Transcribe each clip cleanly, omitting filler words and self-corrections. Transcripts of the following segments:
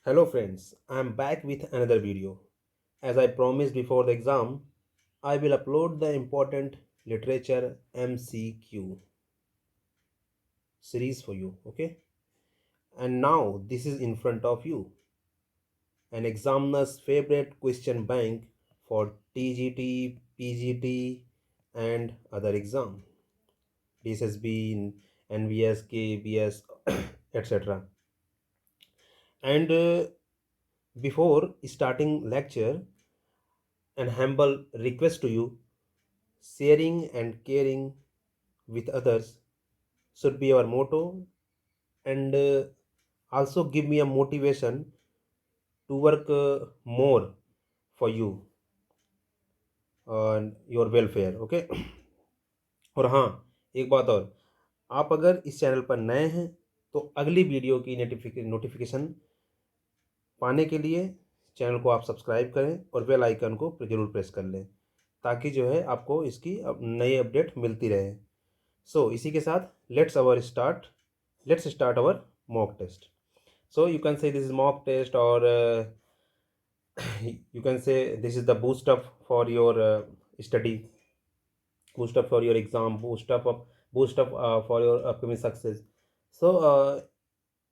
Hello friends, I am back with another video. As I promised before the exam, I will upload the important literature MCQ series for you, okay? And now this is in front of you, an examiner's favorite question bank for TGT, PGT and other exam. DSSB, NVS, KBS, etc. And before starting lecture, an humble request to you, sharing and caring with others should be our motto, and also give me a motivation to work more for you and your welfare, okay? और हाँ, एक बात और, आप अगर इस channel पर नए हैं तो अगली वीडियो की नोटिफिकेशन पाने के लिए चैनल को आप सब्सक्राइब करें और बेल आइकन को ज़रूर प्रेस कर लें, ताकि जो है आपको इसकी नई अपडेट मिलती रहे। सो इसी के साथ let's start our mock test. So you can say this is mock test, or you can say this is the boost up for your study, boost up for your exam, boost up for your upcoming success. So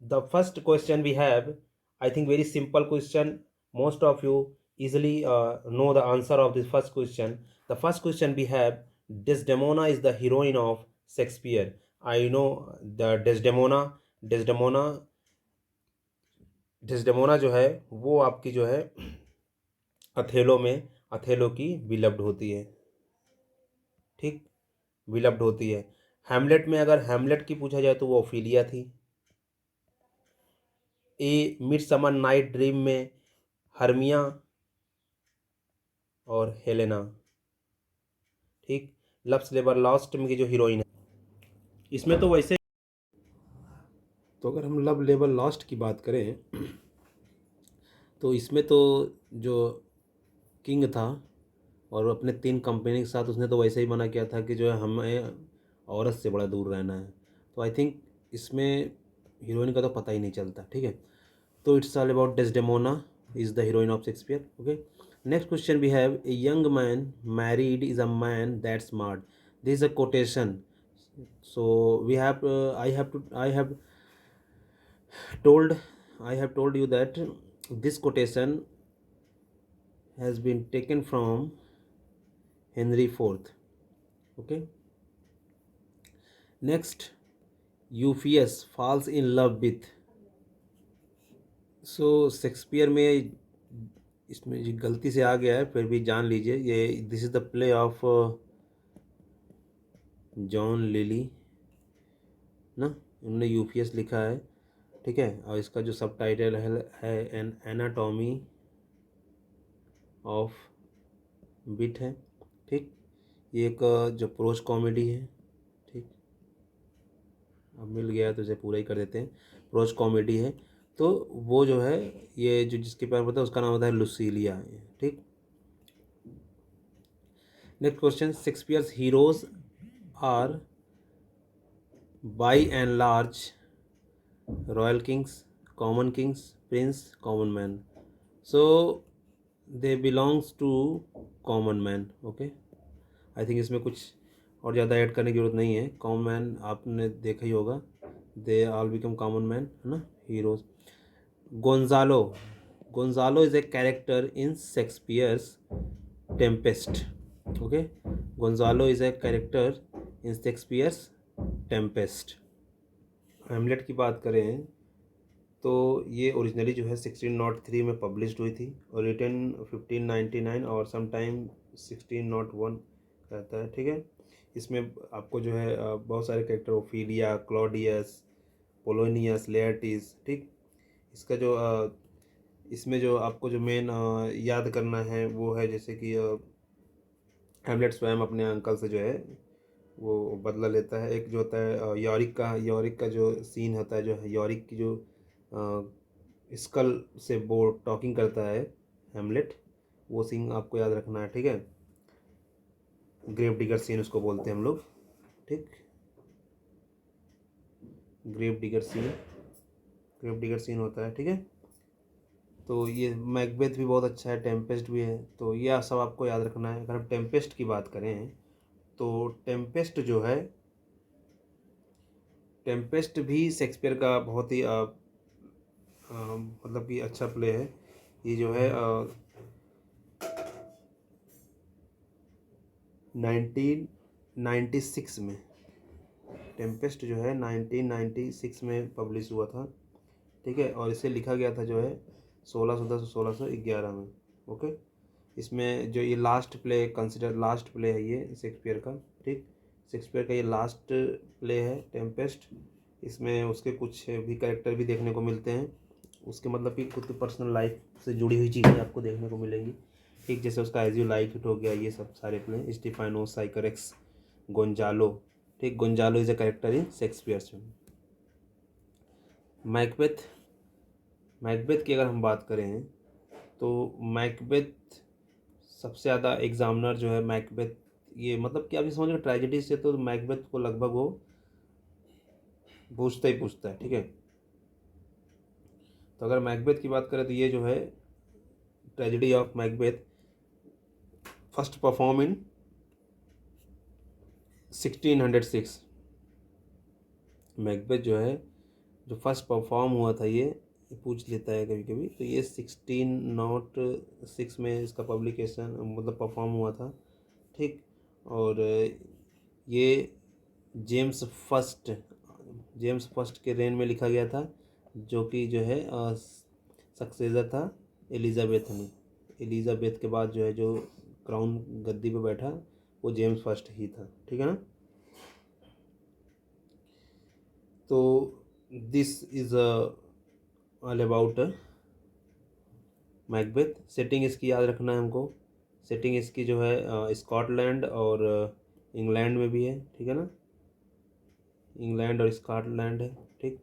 the first question we have, I think very simple question. Most of you easily know the answer of this first question. The first question we have, Desdemona is the heroine of Shakespeare. I know the Desdemona डिस्डेमोना जो है वो आपकी जो है Othello में Othello की beloved होती है, ठीक, विलव्ड होती है। हैमलेट में अगर हैमलेट की पूछा जाए तो वो ओफिलिया थी। ए मिड समर नाइट ड्रीम में हर्मिया और हेलेना, ठीक। लव्स लेबर लॉस्ट में की जो हीरोइन है, इसमें तो वैसे, तो अगर हम लव लेबर लॉस्ट की बात करें तो इसमें तो जो किंग था और अपने 3 कंपनी के साथ उसने तो वैसे ही मना किया था कि जो है हमें औरत से बड़ा दूर रहना है। तो आई थिंक इसमें हीरोइन का तो पता ही नहीं चलता, ठीक है। तो it's all about Desdemona is the heroine of Shakespeare, okay. Next question we have, a young man married is a man that smart. This is a quotation. So we have told I have told you that this quotation has been taken from Henry IV. Okay. Next, Euphues falls in love with. So Shakespeare में इसमें ये गलती से आ गया है, फिर भी जान लीजिए ये this is the play of John lily ना, उन्होंने यूफियस लिखा है, ठीक है। और इसका जो सब टाइटल है एन एनाटॉमी ऑफ बिट है, ठीक। ये एक जो प्रोज कॉमेडी है, ठीक। अब मिल गया तो इसे पूरा ही कर देते हैं। प्रोज कॉमेडी है, तो वो जो है ये जो जिसके पैर होता है उसका नाम होता है लुसीलिया, ठीक। Next question, Shakespeare's heroes are by and large royal kings, common kings, prince, common man. So they belongs to common man, okay. I think इसमें कुछ और ज़्यादा ऐड करने की जरूरत नहीं है। कॉमन मैन आपने देखा ही होगा, they all become common man, है ना, heroes. Gonzalo, Gonzalo is a character in Shakespeare's Tempest, okay. Gonzalo is a character in Shakespeare's Tempest. Hamlet की बात करें तो ये ओरिजिनली जो है 1603 में पब्लिश्ड हुई थी और रिटन 1599 और समटाइम 1601 रहता है, ठीक है। इसमें आपको जो है बहुत सारे कैरेक्टर, ओफिलिया, क्लॉडियस, पोलोनियस, लेयर्टिस, ठीक। इसका जो इसमें जो आपको जो मेन याद करना है वो है जैसे कि हैमलेट स्वयं अपने अंकल से जो है वो बदला लेता है। एक जो होता है यॉरिक का जो सीन होता है, जो यॉरिक की जो स्कल से वो टॉकिंग करता है हैमलेट, वो सीन आपको याद रखना है, ठीक है। ग्रेव डिगर सीन उसको बोलते हैं हम लोग, ठीक। ग्रेव डिगर सीन होता है, ठीक है। तो ये मैकबेथ भी बहुत अच्छा है, टेम्पेस्ट भी है, तो ये सब आपको याद रखना है। अगर हम टेम्पेस्ट की बात करें तो टेम्पेस्ट जो है, टेम्पेस्ट भी शेक्सपियर का बहुत ही मतलब कि अच्छा प्ले है। ये जो है 1996 में, टेम्पेस्ट जो है 1996 में पब्लिश हुआ था, ठीक है। और इसे लिखा गया था जो है 1610 से 1611 में, ओके। इसमें जो ये last play, consider last play है ये शेक्सपियर का, ठीक। शेक्सपियर का ये लास्ट प्ले है टेम्पेस्ट। इसमें उसके कुछ भी कैरेक्टर भी देखने को मिलते हैं, उसके मतलब कि खुद की पर्सनल लाइफ से जुड़ी हुई चीज़ें आपको देखने को मिलेंगी, ठीक। जैसे उसका एज यू लाइक इट हो गया, ये सब सारे प्ले, स्टीफानो, साइकरेक्स, गोंजालो, ठीक। Gonzalo is a character in Shakespeare's. Macbeth, Macbeth की अगर हम बात करें तो मैकबेथ सबसे ज़्यादा एग्जामिनर जो है मैकबेथ, ये मतलब कि आप ये समझ लो ट्रेजेडी से तो मैकबेथ को लगभग वो पूछता ही पूछता है, ठीक है। तो अगर मैकबेथ की बात करें तो ये जो है tragedy of Macbeth first perform in 1606। Macbeth जो है जो फर्स्ट परफॉर्म हुआ था, ये पूछ लेता है कभी कभी, तो ये 1606 में इसका पब्लिकेशन मतलब परफॉर्म हुआ था, ठीक। और ये जेम्स फर्स्ट, जेम्स फर्स्ट के रेन में लिखा गया था, जो कि जो है सक्सेसर था एलिजाबेथ में। एलिजाबेथ के बाद जो है जो क्राउन गद्दी पे बैठा वो जेम्स फर्स्ट ही था, ठीक है ना। तो this is all about Macbeth. Setting इसकी याद रखना है हमको, सेटिंग इसकी जो है स्कॉटलैंड और इंग्लैंड में भी है, ठीक है ना, इंग्लैंड और स्कॉटलैंड है, ठीक।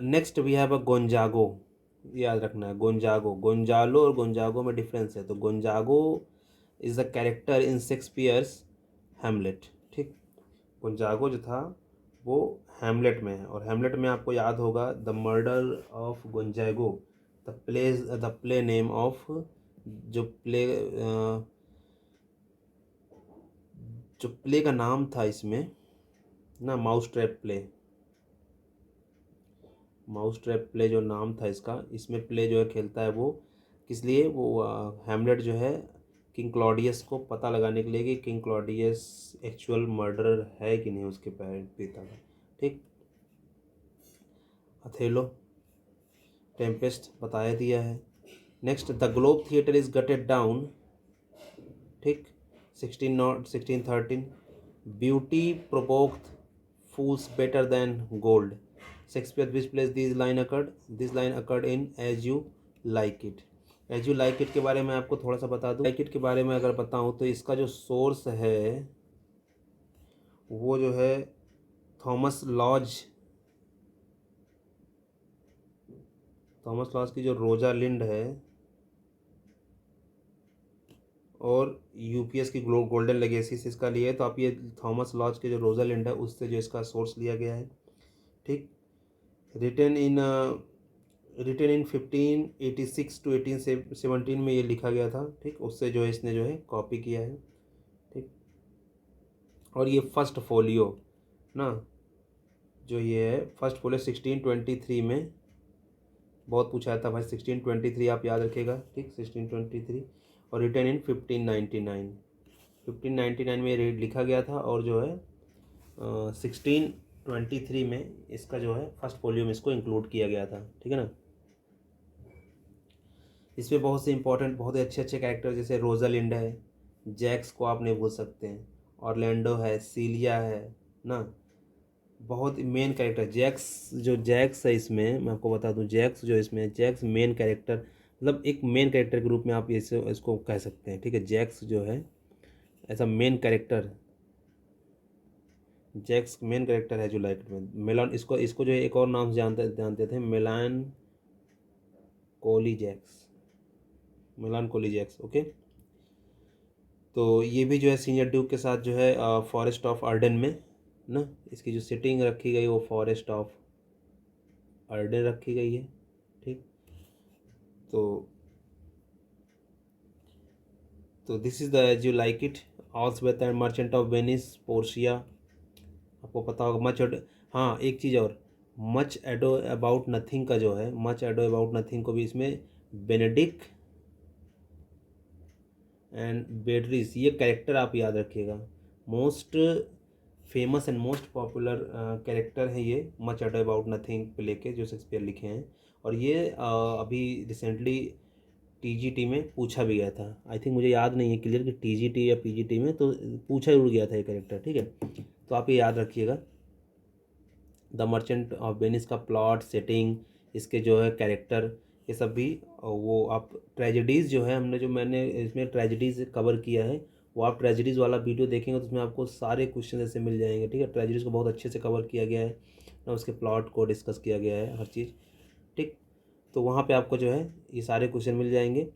Next we have a Gonzago, याद रखना है गोंजागो। गोंजालो और गोंजागो में डिफरेंस है। तो गोंजागो is the character in Shakespeare's Hamlet, ठीक। गोंजागो जो था वो हैमलेट में है, और हैमलेट में आपको याद होगा the murder of गोंजागो, the play name of, जो प्ले जो प्ले का नाम था इसमें ना, mouse trap play, mouse trap play जो नाम था इसका, इसमें प्ले जो है खेलता है वो किस लिए, वो हैमलेट जो है किंग क्लॉडियस को पता लगाने के लिए कि किंग क्लॉडियस एक्चुअल मर्डरर है कि नहीं उसके पिता का, ठीक। अथेलो, टेम्पेस्ट बताया दिया है। Next the globe theatre is gated down, ठीक, 1613। Beauty provoked fools better than gold. Shakespeare which place this line occurred? This line occurred in As You Like It. As You Like It के बारे में आपको थोड़ा सा बता दूँ। Like It के बारे में अगर बताऊँ तो इसका जो सोर्स है वो जो है थॉमस लॉज, थॉमस लॉज की जो रोजा लिंड है और यूपीएस की गोल्डन लेगेसी से इसका लिया है। तो आप ये थॉमस लॉज के जो रोजा लिंड है उससे जो इसका सोर्स लिया गया है, ठीक। रिटन इन 1586 टू 1817 में ये लिखा गया था, ठीक। उससे जो है इसने जो है कॉपी किया है, ठीक। और ये फर्स्ट फोलियो ना, जो ये है फर्स्ट फोलियो 1623 में बहुत पूछा था भाई, 1623 आप याद रखेगा, ठीक, 1623। और रिटन इन 1599, 1599 में ये लिखा गया था, और जो है 1623 में इसका जो है फर्स्ट फोलियो में इसको इंक्लूड किया गया था, ठीक है ना। इसमें बहुत से इंपॉर्टेंट बहुत ही अच्छे अच्छे कैरेक्टर जैसे रोजालिंड है, जैक्स को आप नहीं भूल सकते हैं, ऑरलैंडो है, सीलिया है ना, बहुत मेन कैरेक्टर जैक्स, जो जैक्स है इसमें मैं आपको बता दूं, जैक्स जो इसमें जैक्स मेन कैरेक्टर, मतलब एक मेन कैरेक्टर के रूप में आप इसे इसको कह सकते हैं, ठीक है। जैक्स जो है ऐसा main character, Jaques main character है जो लाइक में मेलान, इसको इसको जो है एक और नाम से जानते थे, मेलान कोली जैक्स, मिलान कोली जैक्स, ओके। तो ये भी जो है सीनियर ड्यूक के साथ जो है फॉरेस्ट ऑफ अर्डन में ना, इसकी जो सिटिंग रखी गई वो फॉरेस्ट ऑफ अर्डन रखी गई है, ठीक। तो this is the as you like it, all's well and merchant of Venice, Portia, आपको पता होगा। मच एडो, हाँ एक चीज़ और, मच एडो अबाउट नथिंग का जो है, मच एडो अबाउट नथिंग को भी इसमें बेनेडिक्ट एंड बेट्रिस, ये कैरेक्टर आप याद रखिएगा। Most famous and most popular character है ये, much Ado About nothing play के, जो शेक्सपियर लिखे हैं। और ये अभी रिसेंटली टीजीटी में पूछा भी गया था। आई थिंक, मुझे याद नहीं है क्लियर कि टीजीटी या पीजीटी में, तो पूछा जरूर गया था ये कैरेक्टर, ठीक है। तो आप ये याद रखिएगा। द मर्चेंट ऑफ वेनिस का प्लॉट, सेटिंग, इसके जो है कैरेक्टर, ये सब भी वो आप ट्रेजेडीज़ जो है, मैंने इसमें ट्रेजेडीज़ कवर किया है, वो आप ट्रेजेडीज़ वाला वीडियो देखेंगे तो उसमें आपको सारे क्वेश्चन ऐसे मिल जाएंगे, ठीक है। ट्रेजेडीज़ को बहुत अच्छे से कवर किया गया है ना, उसके प्लॉट को डिस्कस किया गया है, हर चीज़, ठीक। तो वहाँ पे आपको जो है ये सारे क्वेश्चन मिल जाएंगे,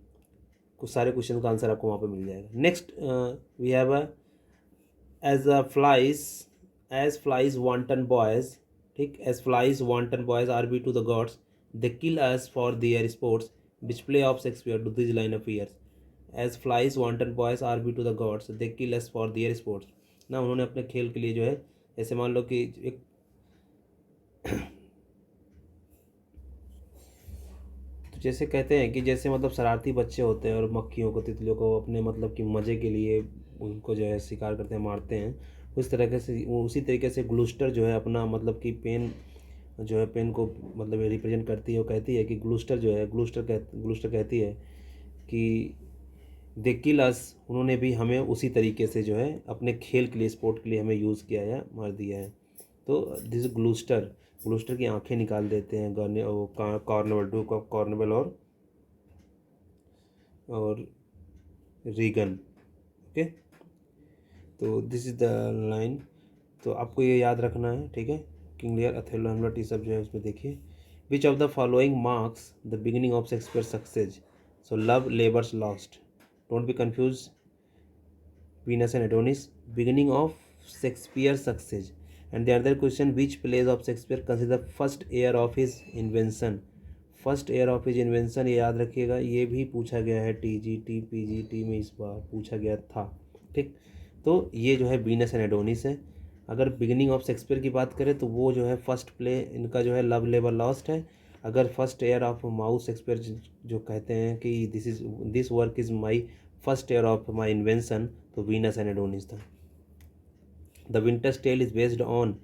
कुछ सारे क्वेश्चन का आंसर आपको वहाँ पे मिल जाएगा। Next we have a as a flies, as flies wanton boys, ठीक, as flies wanton boys are we to the gods, they kill us for their sports, which play of Shakespeare do this line appears, as flies wanton boys are we to the gods, they kill us for their sports ना, उन्होंने अपने खेल के लिए जो है, ऐसे मान लो कि एक तो जैसे कहते हैं कि जैसे मतलब शरारती बच्चे होते हैं और मक्खियों को, तितलियों को अपने मतलब कि मज़े के लिए उनको जो है शिकार करते हैं, मारते हैं, उस तरीके से, उसी तरीके से ग्लूस्टर जो है अपना मतलब कि पेन जो है, पेन को मतलब रिप्रेजेंट करती है, वो कहती है कि ग्लूस्टर जो है, ग्लूस्टर कहती है कि दे किल अस, उन्होंने भी हमें उसी तरीके से जो है अपने खेल के लिए, स्पोर्ट के लिए हमें यूज़ किया या मार दिया है। तो दिस ग्लूस्टर, ग्लूस्टर की आंखें निकाल देते हैं गाने, वो कॉर्नेबल, डूक ऑफ कॉर्नेबल और रीगन, ओके। तो दिस इज़ द लाइन, तो आपको ये याद रखना है, ठीक है। किंग लियर, अथेलो, हेमलेट, ये सब जो है उसमें देखिए। Which of the following marks the beginning of Shakespeare success, so love labours lost, don't be confuse, Venus and Adonis, beginning of Shakespeare's success. And the other question, which plays of Shakespeare consider first year of his invention, first year of his invention, ये याद रखिएगा, ये भी पूछा गया है TGT PGT में, इस बार पूछा गया था, ठीक। तो ये जो है वीनस एंड एडोनिस है। अगर बिगिनिंग ऑफ शेक्सपियर की बात करें तो वो जो है फर्स्ट प्ले इनका जो है लव लेबर लॉस्ट है। अगर first year of mouse Shakespeare जो कहते हैं कि this work is my first year of my invention, तो वीनस एंड एडोनिस था। The winter's tale is based on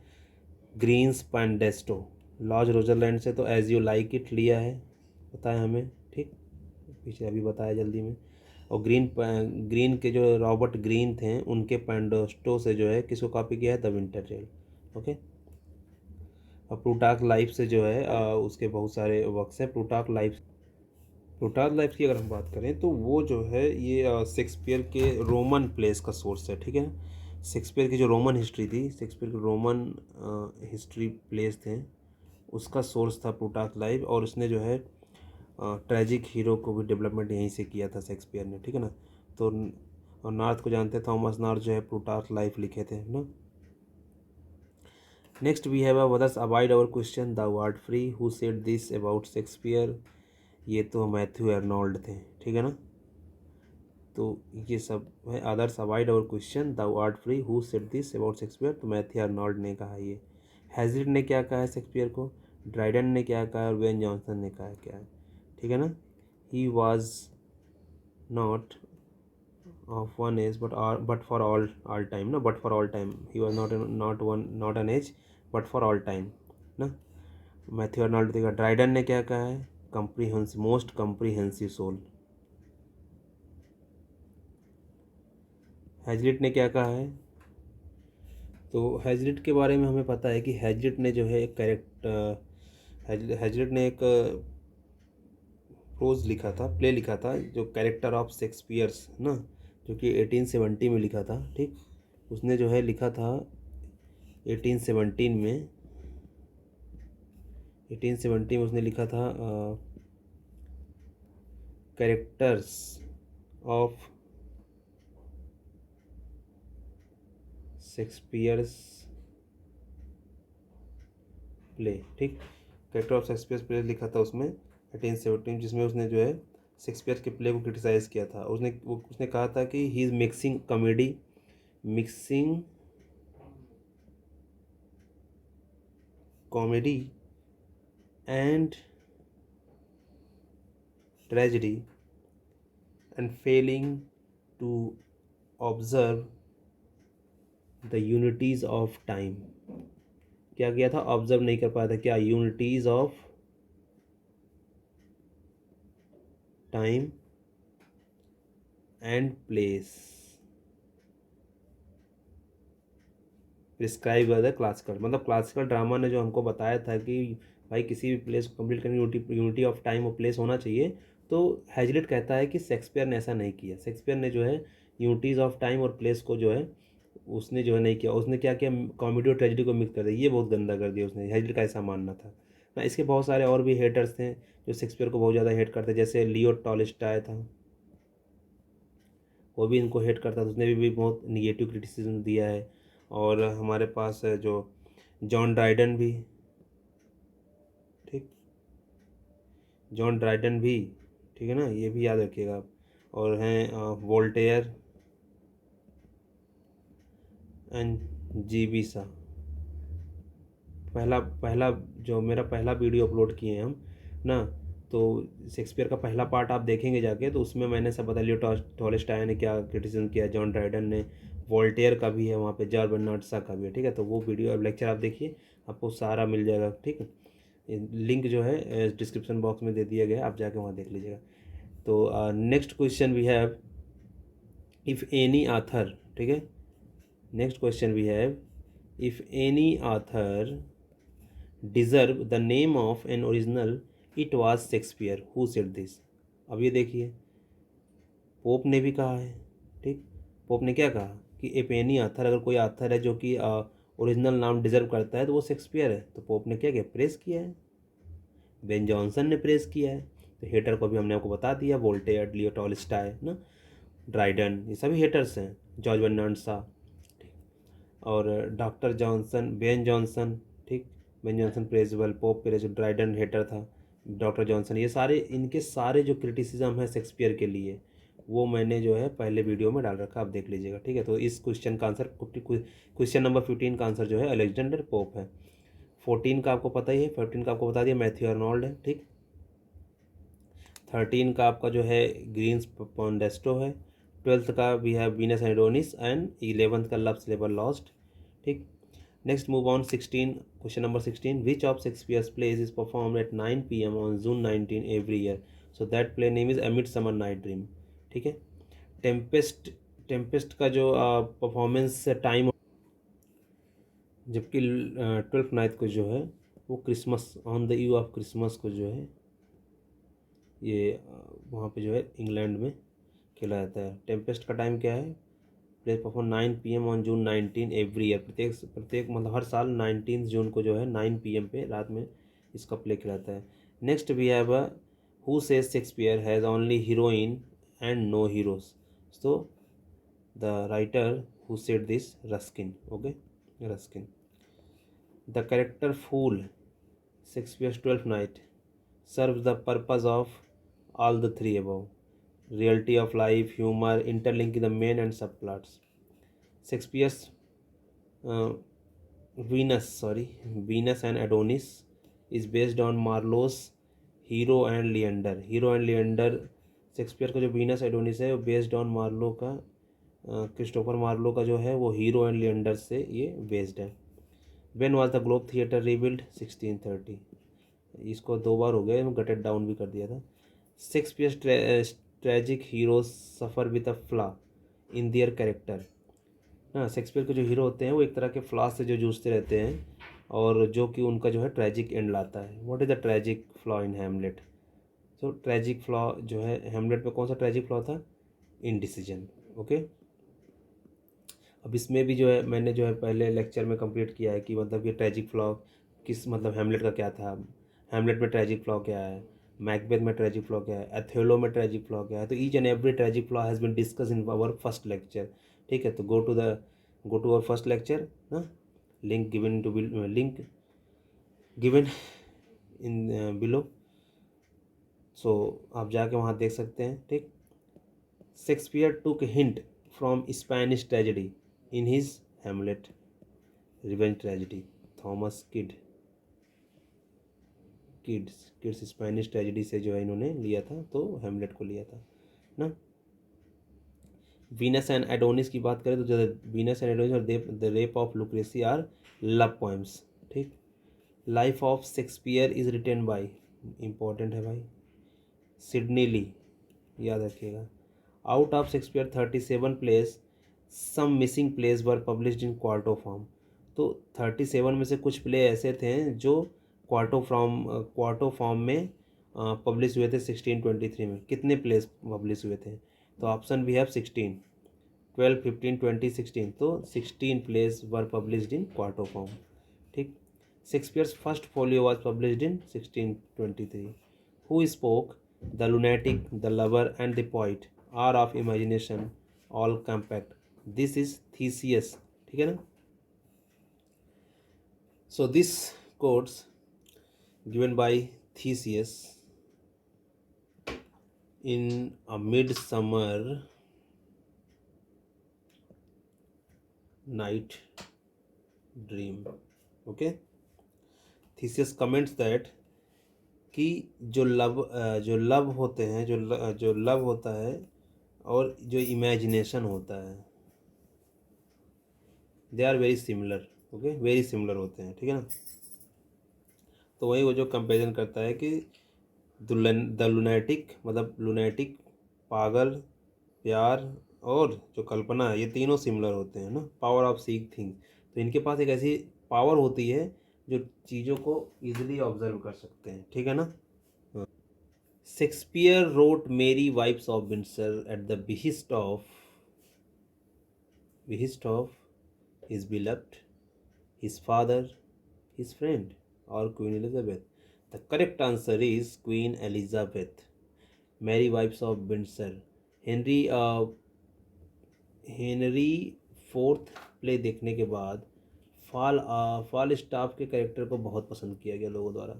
Greene's Pandosto, Lodge Rosalynde से तो एज यू लाइक इट लिया है, बताया हमें, ठीक, पीछे अभी बताया जल्दी में। और ग्रीन के जो रॉबर्ट ग्रीन थे उनके पैंडेस्टो से जो है किसको कॉपी किया है, द विंटर टेल, ओके। और प्लूटार्क लाइफ से जो है उसके बहुत सारे वर्क्स हैं। प्लूटार्क लाइफ की अगर हम बात करें तो वो जो है ये शेक्सपियर के रोमन प्लेस का सोर्स है, ठीक है। शेक्सपियर की जो रोमन हिस्ट्री थी, शेक्सपियर के रोमन हिस्ट्री प्लेस थे, उसका सोर्स था प्लूटार्क लाइफ। और उसने जो है ट्रेजिक हीरो को भी डेवलपमेंट यहीं से किया था शेक्सपियर ने, ठीक है ना। तो और नॉर्थ को जानते हैं, थॉमस नॉर्थ जो है प्लूटार्क लाइफ लिखे थे ना। Next we have others avoid our question, the word free, who said this about Shakespeare, ये तो मैथ्यू अर्नोल्ड थे, ठीक है ना। तो ये सब है, others avoid our question, the word free, who said this about Shakespeare, तो मैथ्यू अर्नोल्ड ने कहा ये। हैजिलिड ने क्या कहा है शेक्सपियर को, ड्राइडन ने क्या कहा है, और वेन जॉनसन ने कहा क्या है, ठीक है ना। He was not of one age but for all time ना, but for all time, he was not an age but for all time ना। मैथ्यू अर्नोल्ड देखा। ड्राइडन ने क्या कहा है, comprehensive, most comprehensive soul. Hazlitt ने क्या कहा है, तो हैजलिट के बारे में हमें पता है कि हैजलिट ने जो है एक हैजलिट ने एक प्रोज लिखा था, प्ले लिखा था, जो कैरेक्टर ऑफ शेक्सपियर्स ना, जो कि 1870 में लिखा था, ठीक। उसने जो है लिखा था 1817 में, 1870 में उसने लिखा था कैरेक्टर्स ऑफ शेक्सपियर्स प्ले, ठीक। कैरेक्टर ऑफ शेक्सपियर्स प्ले लिखा था उसमें 1817, जिसमें उसने जो है शेक्सपियर के प्ले को क्रिटिसाइज़ किया था। उसने कहा था कि he is mixing comedy and tragedy and failing to observe the unities of time. क्या किया था? ऑब्जर्व नहीं कर पाया था क्या? Unities of time and place prescribe by the classical. मतलब क्लासिकल ड्रामा ने जो हमको बताया था कि भाई किसी भी प्लेस को कंप्लीट करने यूनिटी ऑफ टाइम और प्लेस होना चाहिए, तो हैजलिट कहता है कि शेक्सपियर ने ऐसा नहीं किया। शेक्सपियर ने जो है यूनिटीज़ ऑफ टाइम और प्लेस को जो है उसने जो है नहीं किया। उसने क्या किया? कॉमेडी और ट्रेजेडी को मिक्स कर दिया। ये बहुत गंदा कर दिया उसने। हैजलिट का ऐसा मानना था ना। इसके बहुत सारे और भी हेटर्स थे जो शेक्सपियर को बहुत ज़्यादा हेट करते, जैसे लियो टॉलस्टॉय था, वो भी इनको हेट करता था। उसने भी बहुत निगेटिव क्रिटिसिज्म दिया है। और हमारे पास है जो जॉन ड्राइडन भी, ठीक, जॉन ड्राइडन भी, ठीक है ना, ये भी याद रखिएगा आप। और हैं वोल्टेयर एंड जीबीसा। पहला पहला जो मेरा पहला वीडियो अपलोड किए हैं हम ना, तो शेक्सपियर का पहला पार्ट आप देखेंगे जाके, तो उसमें मैंने सब बता लिया। टॉलस्टॉय ने क्या क्रिटिसिज्म किया, जॉन ड्राइडन ने, वोल्टेयर का भी है वहाँ पे, जॉर्ज बर्नार्ड शॉ का भी है। ठीक है, तो वो वीडियो लेक्चर आप देखिए, आपको सारा मिल जाएगा। ठीक है, लिंक जो है डिस्क्रिप्शन बॉक्स में दे दिया गया है, आप जाके वहाँ देख लीजिएगा। तो next question we have, if any author, ठीक है, next question we have, if any author deserve the name of an original it was Shakespeare who said this. अब ये देखिए, पोप ने भी कहा है। ठीक, पोप ने क्या कहा कि इफ एनी आथर, अगर कोई आथर है जो कि ओरिजिनल नाम डिजर्व करता है तो वो शेक्सपियर है। तो पोप ने क्या किया? प्रेस किया है। बेन जॉनसन ने प्रेस किया है। तो हेटर को भी हमने आपको बता दिया, वोल्टेयर, लियो टॉलस्टॉय ना, ड्राइडन, ये सभी हेटर्स हैं। जॉर्ज बर्नार्ड शॉ और डॉक्टर जॉनसन, बेन जॉनसन, ठीक, Ben Jonson praisable, Pope praisable, Dryden hater था, डॉक्टर जॉनसन, ये सारे, इनके सारे जो क्रिटिसिज्म है शेक्सपियर के लिए, वो मैंने जो है पहले वीडियो में डाल रखा, आप देख लीजिएगा। ठीक है, तो इस क्वेश्चन का आंसर, क्वेश्चन नंबर 15 का आंसर जो है अलेक्जेंडर पोप है। 14 का आपको पता ही है, 15 का आपको बता दिया मैथ्यू आर्नोल्ड है। ठीक, 13 का आपका जो है ग्रीन्स पॉन्डेस्टो है। 12th का भी है Venus and Adonis, and 11th का लव्स लेबर लॉस्ट। ठीक, next move on 16, question number 16, which of Shakespeare's plays is perform at 9 PM on June 19 every year, so that play name is a midsummer night dream. ठीक है, Tempest, Tempest का जो performance time, जबकि 12th night को जो है वो Christmas, on the eve of Christmas को जो है ये वहाँ पे जो है इंग्लैंड में खेला जाता है। टेम्पेस्ट का टाइम क्या है? Play perform 9 PM on June 19 every year. प्रत्येक प्रत्येक मतलब हर साल 19 जून को जो है 9 PM पे रात में इसका प्ले खिलाता है। Next we have who says Shakespeare has only heroine and no heroes. So the writer who said this, Ruskin. Okay, Ruskin. The character fool, Shakespeare's 12th night, serves the purpose of all the three above: reality of life, humor, interlinking the main and subplots. Shakespeare's uh, Venus and Adonis is based on Marlowe's Hero and Leander. Hero and Leander, Shakespeare का जो Venus Adonis है वो based on Marlowe का, Christopher Marlowe का जो है वो hero and Leander से ये बेस्ड है। When was the globe theatre rebuild? 1630। इसको 2 बार हो गया, गटेड डाउन भी कर दिया था। Shakespeare's tragic heroes suffer with a flaw in their character. हाँ, शेक्सपियर के जो हीरो होते हैं वो एक तरह के फ्लॉ से जो जूझते रहते हैं, और जो कि उनका जो है ट्रेजिक एंड लाता है। What is the tragic flaw in Hamlet? So tragic flaw जो है हैमलेट में, कौन सा ट्रेजिक फ्लॉ था? इनडिसीजन। ओके, अब इसमें भी जो है मैंने जो है पहले लेक्चर में कंप्लीट किया है कि मतलब ये ट्रेजिक फ्लॉ किस, मतलब हैमलेट का क्या था, हैमलेट में ट्रेजिक फ्लॉ क्या है, मैकबेथ में ट्रेजिक फ्लॉ क्या है, एथेलो में ट्रेजिक फ्लॉ क्या है। तो each and every tragic flaw has been discuss in our first lecture. ठीक है, तो go to our first lecture ना, link given in below. So आप जाके वहाँ देख सकते हैं, ठीक। Shakespeare took hint from Spanish tragedy in his Hamlet, revenge tragedy. Thomas Kyd's Spanish tragedy से जो है इन्होंने लिया था, तो हेमलेट को लिया था ना। वीनस एंड एडोनिस की बात करें तो जो वीनस एंड एडोनिस और the rape of Lucrece are love poems, ठीक। Life of Shakespeare is written by, important है भाई, सिडनी ली, याद रखिएगा। Out of Shakespeare 37 plays, some missing plays were published in quarto form. तो 37 में से कुछ प्ले ऐसे थे जो क्वार्टो फॉर्म में पब्लिश हुए थे 1623 में। कितने प्लेस पब्लिश हुए थे? तो ऑप्शन भी है 16, 12, 15, 20, 16। तो 16 plays were published in quarto form, ठीक। Shakespeare's first folio was published in 1623. Who spoke? The lunatic, the lover, and the poet are of imagination, all compact. This is Theseus, ठीक है ना। So this quotes given by Theseus in A Midsummer Night Dream. Okay. Theseus comments that कि जो love होते हैं, जो love होता है और जो इमेजिनेशन होता है, they are very similar. Okay, very similar होते हैं, ठीक है ना। तो वही वो जो कंपेरिजन करता है कि द लुनैटिक, मतलब लुनैटिक, पागल, प्यार और जो कल्पना है, ये तीनों सिमिलर होते हैं ना। पावर ऑफ सीक थिंग, तो इनके पास एक ऐसी पावर होती है जो चीज़ों को इजीली ऑब्जर्व कर सकते हैं, ठीक है ना। Shakespeare wrote Merry Wives of Windsor at the behest of his beloved, his father, his friend, or Queen Elizabeth. The correct answer is Queen Elizabeth. Merry Wives of Windsor. Henry fourth play देखने के बाद fall staff के character को बहुत पसंद किया गया लोगों द्वारा।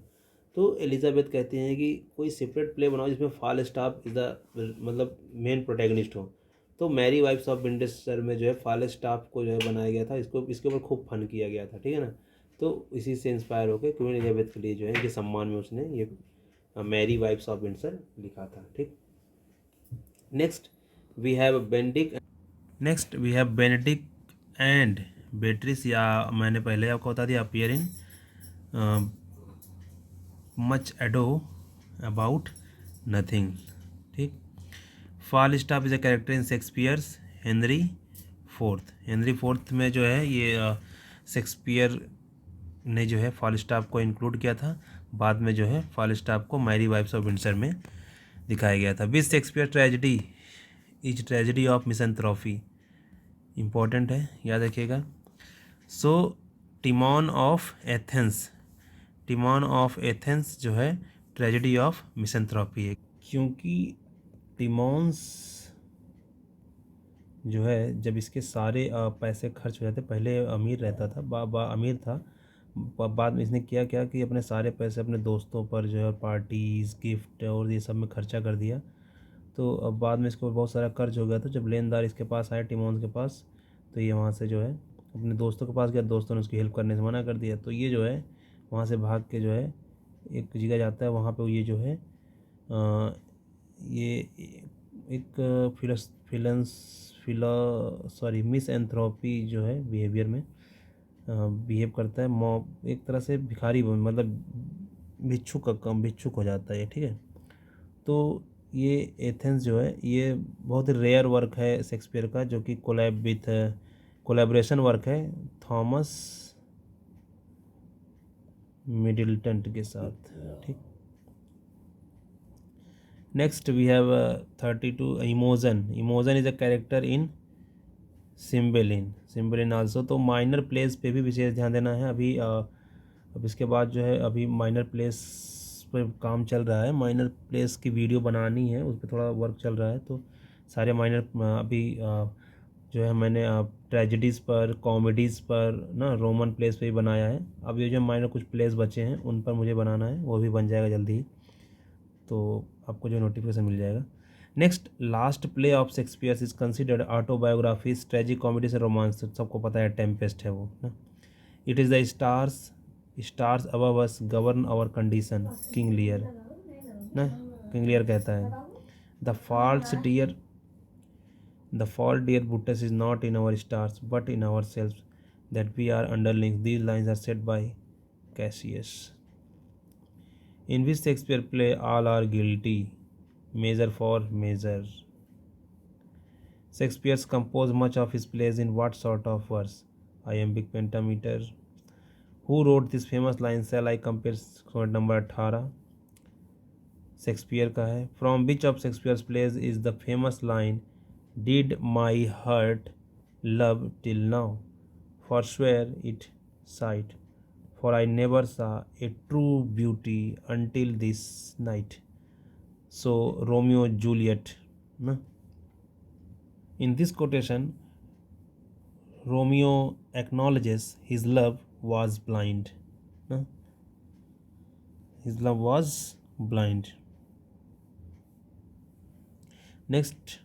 तो एलिजाबेथ कहती हैं कि कोई सेपरेट प्ले बनाओ जिसमें फॉल स्टाफ इज द मतलब मेन प्रोटैगनिस्ट हो। तो मैरी वाइफ्स ऑफ विंडसर में जो है फॉल स्टाफ को जो है बनाया गया था, इसको इसके ऊपर खूब फन किया गया था, ठीक है ना। तो इसी से इंस्पायर होकर क्वीन एलिजाबेथ के लिए जो है इनके सम्मान में उसने ये मैरी वाइफ्स ऑफ विंडसर लिखा था, ठीक। Next we have Benedick and Beatrice, या मैंने पहले आपको बता दिया, appear in Much Ado About Nothing, ठीक। Falstaff is a character in Shakespeare's Henry fourth में जो है ये शेक्सपियर ने जो है फॉल स्टाफ को इंक्लूड किया था। बाद में जो है फॉल स्टाफ को मैरी वाइफ्स ऑफ विंडसर में दिखाया गया था। Which Shakespeare tragedy is tragedy of misanthropy, important है, याद रखिएगा। सो टिमॉन ऑफ एथेंस जो है ट्रेजेडी ऑफ मिसैंथ्रोपी है, क्योंकि टिमॉन्स जो है जब इसके सारे पैसे खर्च हो जाते, पहले अमीर रहता था, अमीर था, बाद में इसने किया क्या कि अपने सारे पैसे अपने दोस्तों पर जो है पार्टीज़, गिफ्ट और ये सब में खर्चा कर दिया। तो अब बाद में इसको बहुत सारा कर्ज हो गया। तो जब लेनदार इसके पास आए टिमोन के पास, तो ये वहाँ से जो है अपने दोस्तों के पास गया, दोस्तों ने उसकी हेल्प करने से मना कर दिया। तो ये जो है वहाँ से भाग के जो है एक जगह जाता है, वहाँ पे ये जो है ये एक मिस एंथ्रोपी जो है बिहेवियर में बिहेव करता है। एक तरह से भिखारी, मतलब भिक्षुक हो जाता है ये, ठीक है। तो ये एथेंस जो है ये बहुत ही रेयर वर्क है शेक्सपियर का, जो कि कोलैबोरेशन वर्क है थॉमस मिडिल्टन के साथ, ठीक। Next we have 32 Imogen is a character in Cymbeline also. तो माइनर प्लेस पे भी विशेष ध्यान देना है। अब इसके बाद जो है अभी माइनर प्लेस पर काम चल रहा है, माइनर प्लेस की वीडियो बनानी है, उस पर थोड़ा वर्क चल रहा है। तो सारे माइनर अभी जो है मैंने ट्रेजेडीज़ पर, कॉमेडीज़ पर ना, रोमन प्लेस पे भी बनाया है। अब ये जो माइनर कुछ प्लेस बचे हैं उन पर मुझे बनाना है, वो भी बन जाएगा जल्दी ही। तो आपको जो नोटिफिकेशन मिल जाएगा। Next, last play of Shakespeare is considered autobiographies, tragic, comedy से रोमांस, सबको पता है टेम्पेस्ट है वो ना। It is the stars above us govern our condition, King Lear ना, किंग लियर कहता है। The fault dear The fault, dear Brutus, is not in our stars, but in ourselves, that we are underlings. These lines are said by Cassius. In which Shakespeare play all are guilty, measure for measure. Shakespeare composed much of his plays in what sort of verse? Iambic pentameter. Who wrote this famous line, shall I compare sonnet number 18? Shakespeare का है। From which of Shakespeare's plays is the famous line, did my heart love till now, forswear it sight, for I never saw a true beauty until this night. So Romeo Juliet na? In this quotation, Romeo acknowledges his love was blind na? His love was blind. Next,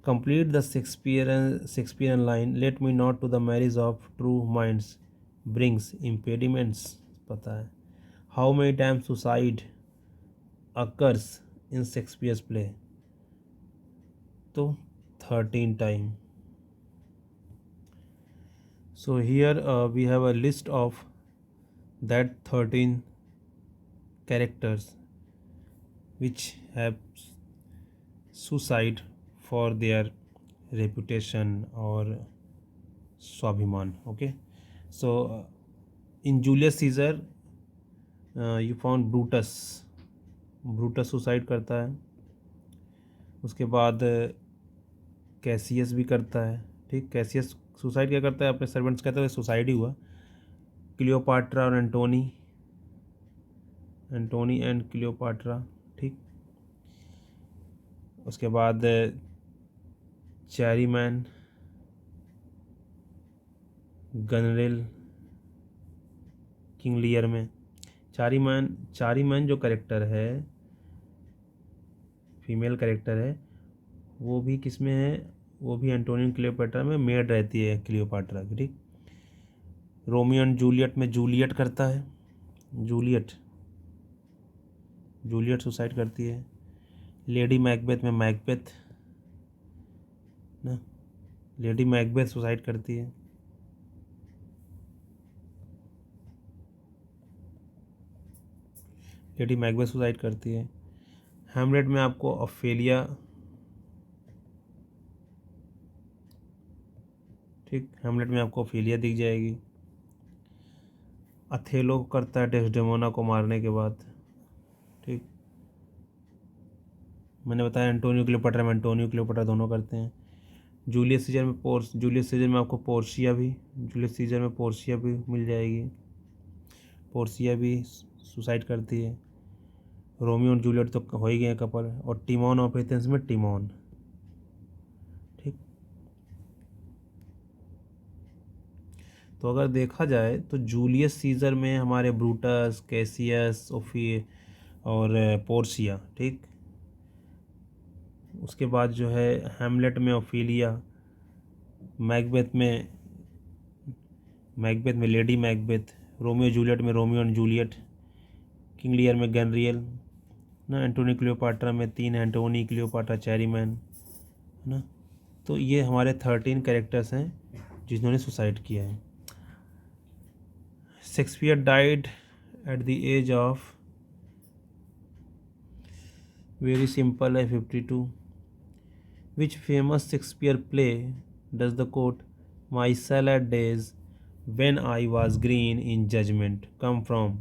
complete the Shakespearean line, let me not to the marriage of true minds brings impediments. पता है। How many times suicide occurs in Shakespeare's play? तो 13 times. So here we have a list of that 13 characters which have suicide for their reputation or स्वाभिमान. Okay, so in Julius Caesar you found Brutus suicide करता है। उसके बाद Cassius भी करता है। ठीक, कैसियस सुसाइड क्या करता है, अपने सर्वेंट्स कहता है सुसाइड ही हुआ। क्लियोपाट्रा और एंटोनी एंड क्लियोपाट्रा। ठीक, उसके बाद चैरीमैन, गनरेल, किंग लियर में। चारीमैन जो करेक्टर है, फीमेल करेक्टर है, वो भी किस में है, वो भी एंटोनियो क्लियोपाट्रा में मेड रहती है क्लियोपाट्रा की। ठीक, रोमियो एंड जूलियट में जूलियट करता है, जूलियट सुसाइड करती है। लेडी मैकबेथ में मैकबेथ ना, लेडी मैकबेथ सुसाइड करती है। लेडी मैकबेथ सुसाइड करती है। हैमलेट में आपको ऑफेलिया, ठीक, हैमलेट में आपको ऑफेलिया दिख जाएगी। अथेलो करता है डेस्डेमोना को मारने के बाद। ठीक, मैंने बताया एंटोनियो क्लियोपाट्रा दोनों करते हैं। जूलियस सीजर में आपको पोर्शिया भी मिल जाएगी। पोर्शिया भी सुसाइड करती है। रोमियो और जूलियट तो हो ही गए कपल। और टिमोन ऑफ एथेंस में टिमोन। ठीक, तो अगर देखा जाए तो जूलियस सीजर में हमारे ब्रूटस, कैसियस, और पोर्शिया। ठीक, उसके बाद जो है हैमलेट में ओफेलिया, मैकबेथ में लेडी मैकबेथ, रोमियो जूलियट में Romeo and Juliet, King Lear में गैनरियल ना, एंटोनी क्लियोपाट्रा में 3 एंटोनी, क्लियोपाट्रा, चैरीमैन है ना। तो ये हमारे 13 कैरेक्टर्स हैं जिन्होंने सुसाइड किया है। Shakespeare died at the age of, very simple है, 52। Which famous Shakespeare play does the quote my salad days when I was green in judgment come from?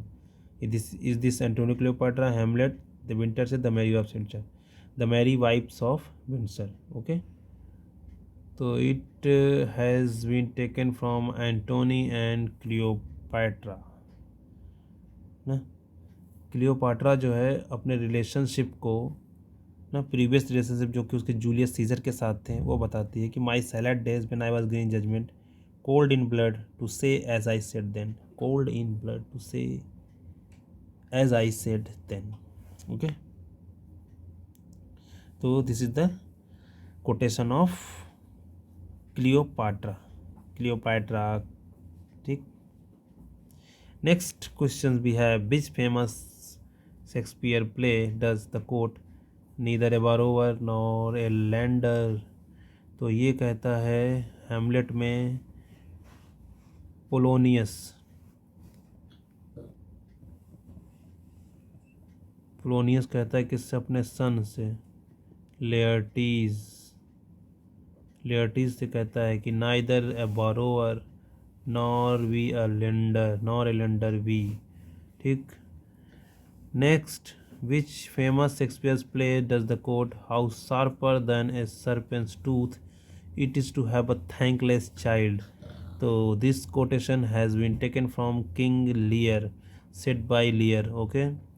Is this Antonio Cleopatra, Hamlet, The Winterset, The Merry Wives of Windsor, The Merry Wives of Windsor? Okay, so it has been taken from Antony and Cleopatra ना। Cleopatra जो है अपने relationship को ना, previous relationship जो कि उसके Julius Caesar के साथ थे, वो बताती है कि my salad days when I was green in judgement, cold in blood to say as I said then, cold in blood to say as I said then. Okay, तो this is the quotation of Cleopatra. ठीक। Next question भी है, which famous Shakespeare play does the quote neither a borrower nor a lender. तो ये कहता है Hamlet में Polonius कहता है किससे, अपने सन से, लेयर्टीज से कहता है कि neither a borrower nor a lender be. ठीक। Next, which famous Shakespeare's play does the quote how sharper than a serpent's tooth it is to have a thankless child। तो this quotation has been taken from King Lear, said by Lear. Okay.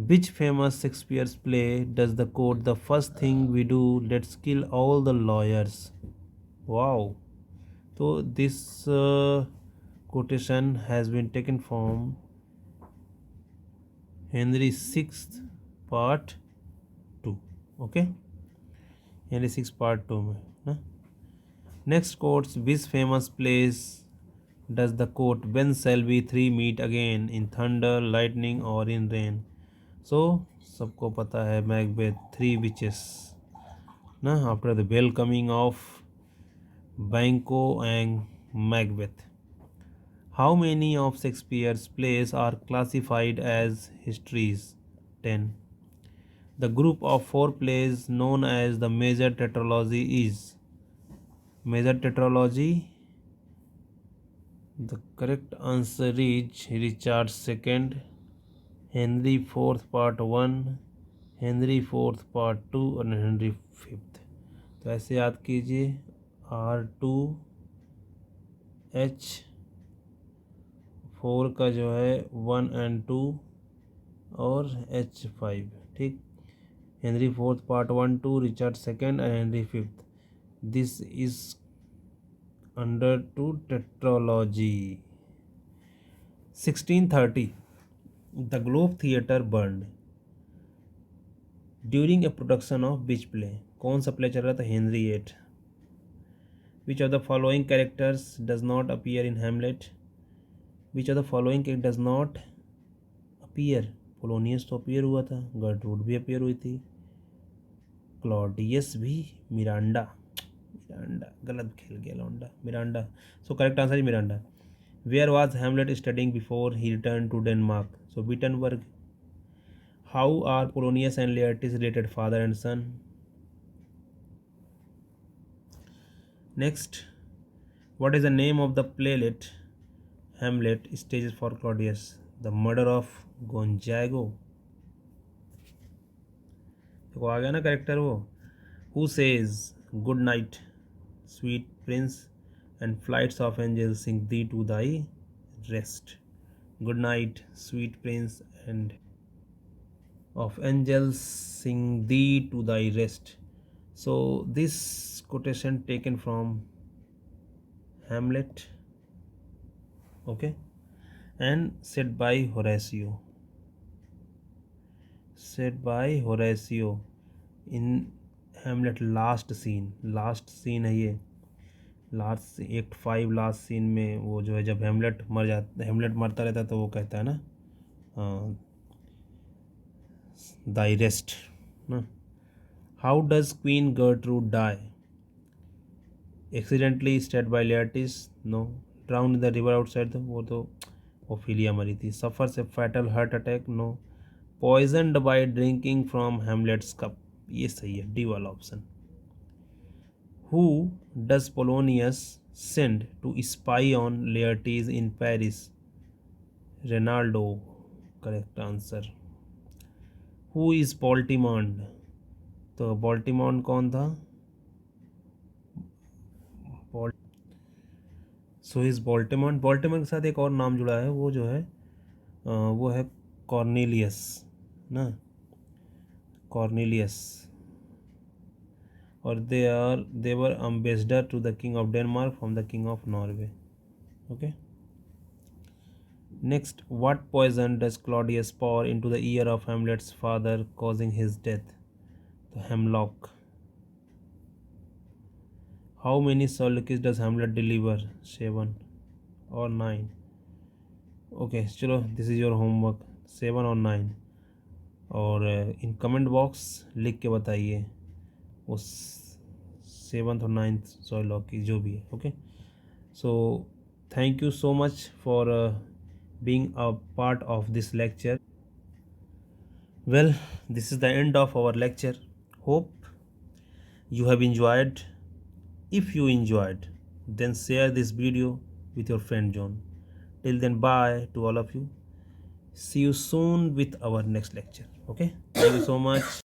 Which famous Shakespeare's play does the quote the first thing we do let's kill all the lawyers। Wow। So this quotation has been taken from Henry VI part 2। Okay, Henry VI part 2 में ना। Next quotes, which famous plays does the quote when shall we three meet again in thunder lightning or in rain। सो सबको पता है Macbeth, three witches ना, after the bell coming of Banquo and Macbeth. How many of Shakespeare's plays are classified as histories. 10। The group of 4 plays known as the major tetralogy is. Major tetralogy, the correct answer is Richard second, Henry fourth part 1, Henry fourth part 2 और Henry fifth. तो ऐसे याद कीजिए, R2H4 का जो है 1 and 2 और H5। ठीक। Henry fourth part 1 2, Richard second and Henry fifth. This is under to tetralogy. 1630 The Globe Theatre burned during a production of which play। कौन सा प्ले चल रहा था? Henry eight. Which of the following characters does not appear in Hamlet? Which of the following character does not appear? Polonius तो appear हुआ था, Gertrude भी appear हुई थी, क्लॉडियस भी, मिरांडा गलत खेल गया लौंडा, Miranda. So correct answer is Miranda. Where was Hamlet studying before he returned to Denmark? So Wittenberg। How are Polonius and Laertes related, father and son? Next, what is the name of the playlet Hamlet stages for Claudius? The murder of Gonzago। देखो आ गया ना character वो। Who says good night sweet prince and flights of angels sing thee to thy rest। Good night sweet prince and of angels sing thee to thy rest। So this quotation taken from Hamlet, okay, and said by Horatio in Hamlet last scene है ये, last act 5 last scene में वो जो है जब हेमलेट मरता रहता है तो वो कहता है ना दाई रेस्ट ना। How does Queen Gertrude die? Accidentally stabbed by Laertes, no. Drown in the river outside, वो तो ओफिलिया मरी थी। सफर से fatal heart attack, no. Poisoned by drinking from Hamlet's cup, ये सही है, डी वाला option. Who does Polonius send to spy on Laertes in Paris? Rinaldo, correct answer। Who is Baltimond? तो Baltimond कौन था? सो इज Baltimond के साथ एक और नाम जुड़ा है, वो जो है वो है कॉर्नेलियस ना, कॉर्नेलियस। और they were ambassador to the king of Denmark from the king of Norway। okay, Next, what poison does Claudius pour into the ear of Hamlet's father, causing his death? The hemlock. How many soliloquies does Hamlet deliver? 7 or 9? Okay, चलो, this is your homework. 7 or 9. और in comment box लिख के बताइए उस 7th और 9th soliloquy जो भी है. Okay, so thank you so much for being a part of this lecture. Well, this is the end of our lecture. Hope you have enjoyed. If you enjoyed, then share this video with your friend John. Till then, bye to all of you. See you soon with our next lecture. Okay, thank you so much.